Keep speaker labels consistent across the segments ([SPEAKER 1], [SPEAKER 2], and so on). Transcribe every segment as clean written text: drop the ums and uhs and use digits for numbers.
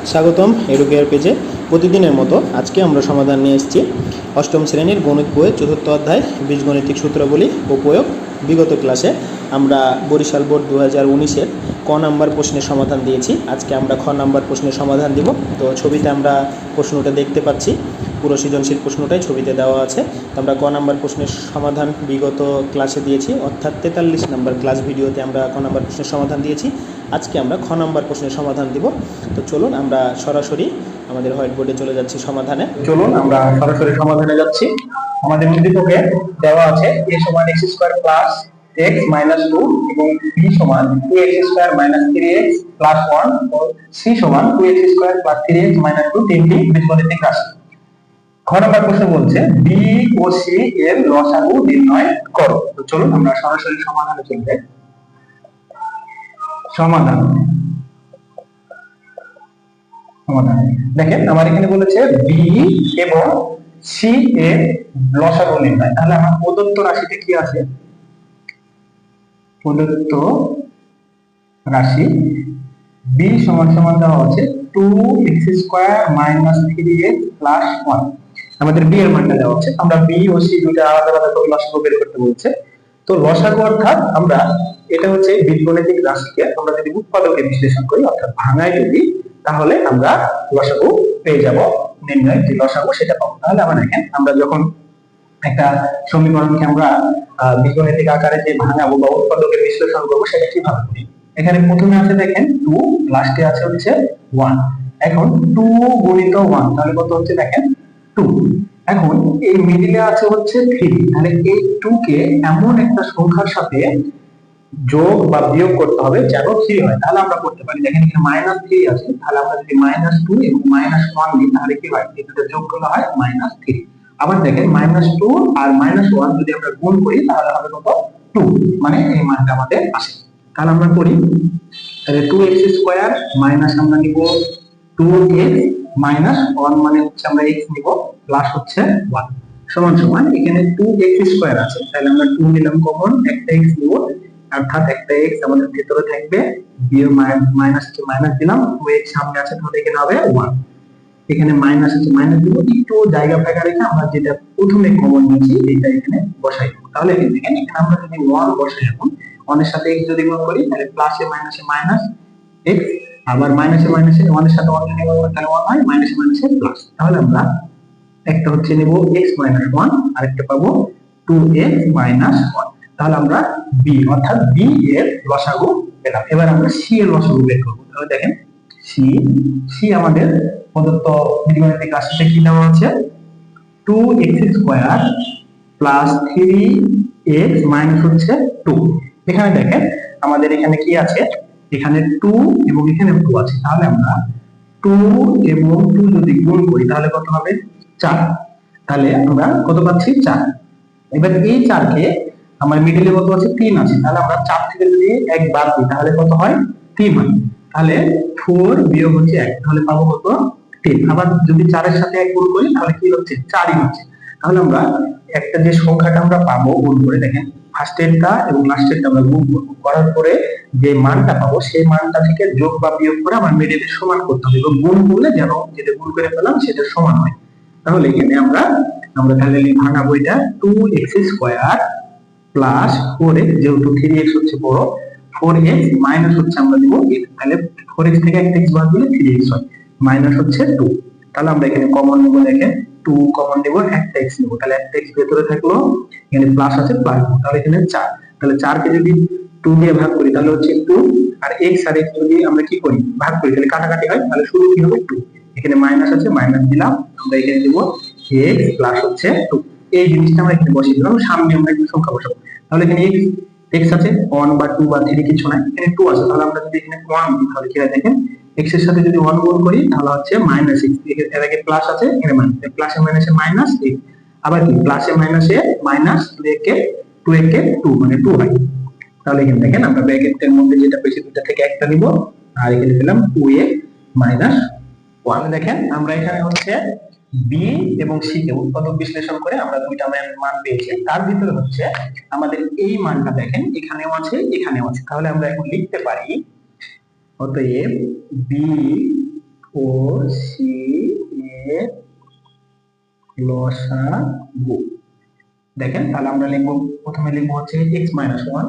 [SPEAKER 1] স্বাগতম এডুকেয়ার পেজে। প্রতিদিনের মতো আজকে আমরা সমাধান নিয়ে এসেছি অষ্টম শ্রেণীর গণিত বইয়ের চতুর্থ অধ্যায় বীজগণিতিক সূত্রাবলী ও প্রয়োগ। বিগত ক্লাসে আমরা বরিশাল বোর্ড 2019-এর ক নাম্বার প্রশ্নের সমাধান দিয়েছি। আজকে আমরা খ নাম্বার প্রশ্নের সমাধান দিব। তো ছবিতে আমরা প্রশ্নটা দেখতে পাচ্ছি, পুরো সৃজনশীল প্রশ্নটাই ছবিতে দেওয়া আছে। তো আমরা ক নাম্বার প্রশ্নের সমাধান বিগত ক্লাসে দিয়েছি, অর্থাৎ 43 নাম্বার ক্লাস ভিডিওতে আমরা ক নাম্বার প্রশ্নের সমাধান দিয়েছি। আজকে আমরা খ নাম্বার প্রশ্নের সমাধান দিব। তো চলুন আমরা সরাসরি আমাদের হোয়াইট বোর্ডে চলে যাচ্ছি সমাধানে। চলুন আমরা সরাসরি সমাধানে যাচ্ছি। আমাদের উদ্দীপকে দেওয়া আছে a সমান x² প্লাস x মাইনাস 2 এবং b সমান 2x² মাইনাস 3x প্লাস 1 ও c সমান 2x² প্লাস 3x মাইনাস 2 তিনটি বীজগণিতিক রাশি। খ নম্বর প্রশ্ন বলছে b ও c এর লসাগু নির্ণয় করো। তো চলুন আমরা সরাসরি সমাধানে চলে যাই। সমাধান দেখেন, আমার এখানে বলেছে b এবং c এর লসাগু নির্ণয়। তাহলে আমার প্রদত্ত রাশিতে কি আছে? প্রদত্ত রাশি b সমান সমান দেওয়া আছে 2x² মাইনাস 3x প্লাস 1। আমাদের b এর মানটা দেওয়া আছে, আমরা b ও c দুটো আলাদা আলাদা করে লসাগু বের করতে বলছে। তো লসাগু অর্থাৎ আমরা এটা হচ্ছে বীজগণিতিক রাশিকে আমরা যদি উৎপাদকে বিশ্লেষণ করি অর্থাৎ ভাঙায় যদি, তাহলে আমরা লসাগু পেয়ে যাব, নির্ণয় যে লসাগু সেটা পাবো। তাহলে আমরা দেখেন, আমরা যখন একটা সমীকরণকে আমরা বীজগণিতিক আকারে যে ভাঙাবো বা উৎপাদকে বিশ্লেষণ করবো সেটা কিভাবে করি। এখানে প্রথমে আছে দেখেন 2, লাস্টে আছে হচ্ছে 1। এখন 2 গুণিত 1 তাহলে কত হচ্ছে দেখেন 2। এখন এই মিডিলে আছে হচ্ছে 3, তাহলে এই 2 কে এমন একটা সংখ্যার সাথে যোগ বা বিয়োগ করতে হবে যেন 3 হয়। তাহলে আমরা করতে পারি, দেখেন এখানে -3 আছে, তাহলে আমরা যদি -2 এবং -1 দিই তাহলে কি হয়, এই দুটো যোগ করলে হয় -3। আবার দেখেন -2 আর -1 যদি আমরা গুণ করি তাহলে হবে কত 2, মানে এই মানটা আমাদের আসে। তাহলে আমরা করি, তাহলে 2x² মাইনাস আমরা নিব 2x মাইনাস 1 মানে হচ্ছে আমরা x নিব প্লাস হচ্ছে 1 সমান সমান এখানে 2x² আছে, তাহলে আমরা 2 নিলাম কমন, একটা x নিব অর্থাৎ একটা x আমাদের ভিতরে থাকবে, বিয়োগ মাইনাস কে মাইনাস দিলাম, 2x সামনে আছে তাহলে এখানে হবে 1, এখানে মাইনাস আছে মাইনাস দিব, একটু জায়গা ফাঁকা রেখে আমরা যেটা প্রথমে কমন নিয়েছি এটা এখানে বসাই দেব। তাহলে এখানে দেখেন, এখানে আমরা যদি 1 বসাই, এখন 1 এর সাথে x যদি গুণ করি তাহলে প্লাসে মাইনাসে মাইনাস x, আবার মাইনাসে মাইনাসে 1 এর সাথে 1 যদি গুণ করি তাহলে 1 হয়, মাইনাসে মাইনাসে প্লাস। তাহলে আমরা একটা হচ্ছে নেব x মাইনাস 1 আর একটা পাবো 2x মাইনাস 1। তাহলে আমরা b অর্থাৎ b এর লসাগু পেলাম। এবার আমরা c এর লসাগু বের করব। তাহলে দেখেন c আমাদের প্রদত্ত বীজগণিতিক রাশিতে কি দেওয়া আছে, 2x² প্লাস 3x মাইনাস হচ্ছে 2। এখানে দেখেন আমাদের এখানে কি আছে, এখানে 2 এবং এখানে 2 আছে, তাহলে আমরা 2 এবং 2 যদি গুণ করি তাহলে কত হবে 4। তাহলে আমরা কত পাচ্ছি 4। এবার এই 4 কে আমার মিডলে কত আছে 3 আছে, তাহলে আমরা 4 থেকে যদি 1 বাদ দিই তাহলে কত হয় 3 হয়। তাহলে 4 বিয়োগ হচ্ছে 1, তাহলে পাবো কত 3। আবার যদি 4 এর সাথে 1 গুণ করি তাহলে কি হচ্ছে 4ই হচ্ছে। তাহলে আমরা একটা যে সংখ্যাটা আমরা পাবো গুণ করে, দেখেন ফার্স্টেরটা এবং লাস্টেরটা আমরা গুণ করব, করার পরে যে মানটা পাবো সেই মানটা থেকে যোগ বা বিয়োগ করে আমার মিডলে সমান করতে হবে এবং গুণ করলে যেন যেটা গুণ করে পেলাম সেটা সমান হয়। তাহলে এখানে আমরা তাহলে ভাঙাবো এটা 2x² প্লাস 4x, যেহেতু 3x হচ্ছে বড়, 4x মাইনাস হচ্ছে আমরা দিব x, তাহলে 4x থেকে একটা x বাদ দিলে 3x হয়, মাইনাস হচ্ছে 2। তাহলে আমরা এখানে কমন নেব, দেখেন 2 কমন নেব, একটা x নেব, তাহলে একটা x ভেতরে থাকলো, এখানে প্লাস আছে প্লাস, তাহলে এখানে 4। তাহলে 4 কে যদি 2 দিয়ে ভাগ করি তাহলে হচ্ছে 2, আর x আর x যদি আমরা কি করি ভাগ করি তাহলে কাটাকাটি হয়, তাহলে শুরু কি হবে 2, এখানে মাইনাস আছে মাইনাস দিলাম, আমরা এখানে দেব x প্লাস হচ্ছে 2। এই জিনিসটা আমরা এখানে বসিয়ে দিলাম, সামনে আমরা একটু সংখ্যা বসাবো। তাহলে এখানে x আছে 1 বা 2 বা 3 কিছু নাই, এখানে 2 আছে, তাহলে আমরা যদি এখানে 1 দিই তাহলে কি হয় দেখেন, x এর সাথে যদি 1 গুণ করি তাহলে হচ্ছে -x, এর আগে প্লাস আছে এখানে মাইনাস, প্লাসে মাইনাসে মাইনাস x, আবার কি প্লাসে মাইনাসে মাইনাস 2 একে 2 মানে 2 হয়। তাহলে এখানে দেখেন আমরা ব্র্যাকেটের মধ্যে যেটা পেয়েছি দুটো থেকে একটা নিব, আর এখানে পেলাম 2x মাইনাস 1। দেখেন আমরা এখানে হচ্ছে b এবং c কে উৎপাদক বিশ্লেষণ করে আমরা দুইটা মান পেয়েছি, তার ভিতরে হচ্ছে আমাদের এই মানটা দেখেন এখানেও আছে এখানেও আছে। তাহলে আমরা এখন লিখতে পারি অতএব b ও সি এর লসাগু। দেখেন তাহলে আমরা লিখবো, প্রথমে লিখবো হচ্ছে x মাইনাস ওয়ান,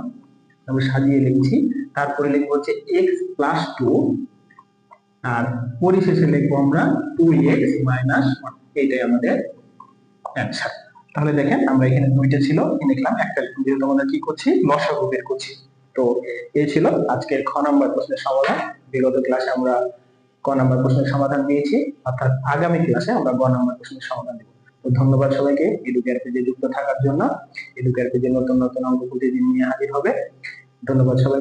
[SPEAKER 1] আমরা সাজিয়ে লিখছি, তারপরে লিখবো হচ্ছে x প্লাস টু, আর পরিশেষে লিখবো আমরা 2x মাইনাস ওয়ান। এইটাই আমাদের অ্যান্সার। তাহলে দেখেন আমরা এখানে দুইটা ছিল লিখলাম, একটা যেহেতু আমরা কি করছি লসাগু বের করছি। তো এই ছিল আজকের খ নাম্বার প্রশ্নের সমাধান। বিগত ক্লাসে আমরা ক নাম্বার প্রশ্নের সমাধান দিয়েছি, অর্থাৎ আগামী ক্লাসে আমরা গ নাম্বার প্রশ্নের সমাধান দেব। তো ধন্যবাদ সবাইকে এডুকেয়ার পেজে যুক্ত থাকার জন্য। এডুকেয়ার পেজে নতুন নতুন অঙ্ক প্রতিদিন নিয়ে হাজির হবে। ধন্যবাদ সবাইকে।